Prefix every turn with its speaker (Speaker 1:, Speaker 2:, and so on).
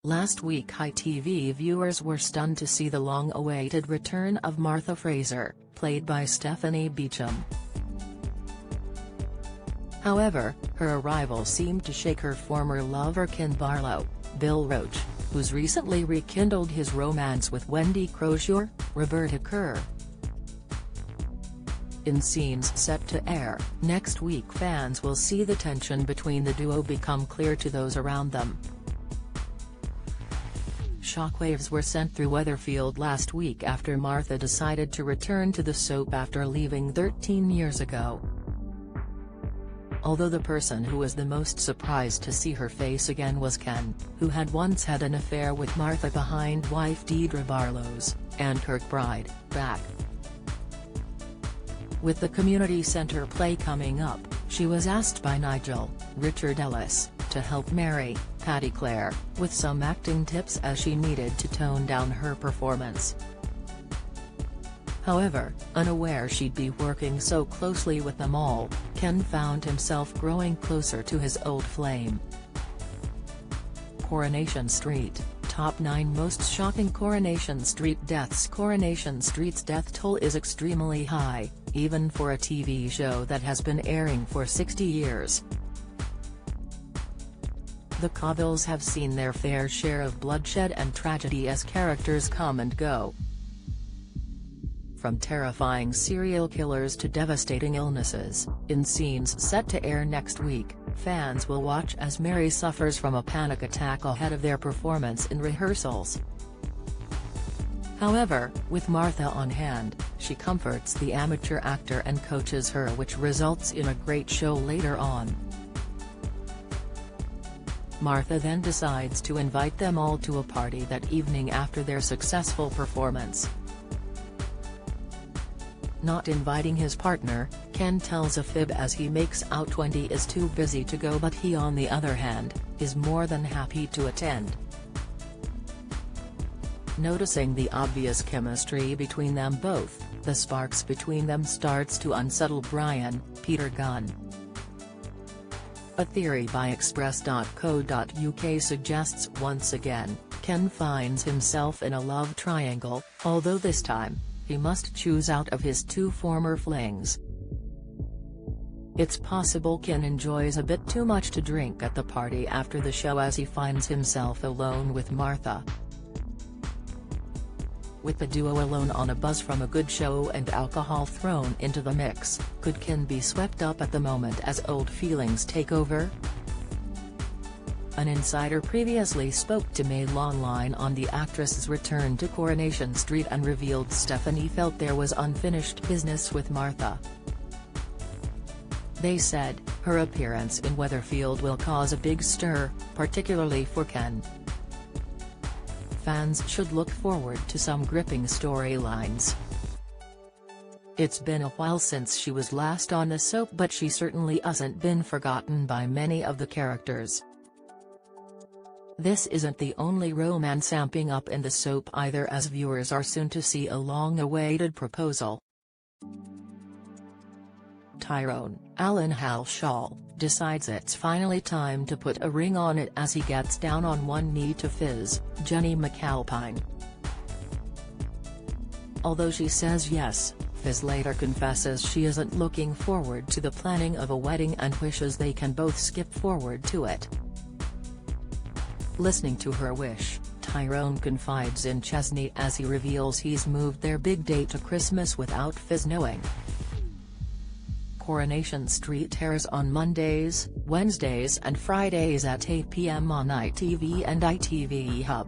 Speaker 1: Last week ITV viewers were stunned to see the long-awaited return of Martha Fraser, played by Stephanie Beacham. However, her arrival seemed to shake her former lover Ken Barlow, Bill Roach, who's recently rekindled his romance with Wendy Crozier, Roberta Kerr. In scenes set to air next week, fans will see the tension between the duo become clear to those around them. Shockwaves were sent through Weatherfield last week after Martha decided to return to the soap after leaving 13 years ago. Although the person who was the most surprised to see her face again was Ken, who had once had an affair with Martha behind wife Deidre Barlow's, and Kirkbride, back. With the community centre play coming up, she was asked by Nigel, Richard Ellis, to help Mary, Patty Clare, with some acting tips as she needed to tone down her performance. However, unaware she'd be working so closely with them all, Ken found himself growing closer to his old flame. Coronation Street, Top 9 Most Shocking Coronation Street Deaths. Coronation Street's death toll is extremely high, even for a TV show that has been airing for 60 years. The Cobbles have seen their fair share of bloodshed and tragedy as characters come and go. From terrifying serial killers to devastating illnesses, in scenes set to air next week, fans will watch as Mary suffers from a panic attack ahead of their performance in rehearsals. However, with Martha on hand, she comforts the amateur actor and coaches her, which results in a great show later on. Martha then decides to invite them all to a party that evening after their successful performance. Not inviting his partner, Ken tells a fib as he makes out Wendy is too busy to go, but he on the other hand, is more than happy to attend. Noticing the obvious chemistry between them both, the sparks between them starts to unsettle Brian, Peter Gunn. A theory by Express.co.uk suggests once again, Ken finds himself in a love triangle, although this time, he must choose out of his two former flings. It's possible Ken enjoys a bit too much to drink at the party after the show as he finds himself alone with Martha. With the duo alone on a buzz from a good show and alcohol thrown into the mix, could Ken be swept up at the moment as old feelings take over? An insider previously spoke to Mail Online on the actress's return to Coronation Street and revealed Stephanie felt there was unfinished business with Martha. They said, her appearance in Weatherfield will cause a big stir, particularly for Ken. Fans should look forward to some gripping storylines. It's been a while since she was last on the soap, but she certainly hasn't been forgotten by many of the characters. This isn't the only romance amping up in the soap either, as viewers are soon to see a long-awaited proposal. Tyrone, Alan Halshaw, decides it's finally time to put a ring on it as he gets down on one knee to Fizz, Jenny McAlpine. Although she says yes, Fizz later confesses she isn't looking forward to the planning of a wedding and wishes they can both skip forward to it. Listening to her wish, Tyrone confides in Chesney as he reveals he's moved their big date to Christmas without Fizz knowing. Coronation Street airs on Mondays, Wednesdays and Fridays at 8 p.m. on ITV and ITV Hub.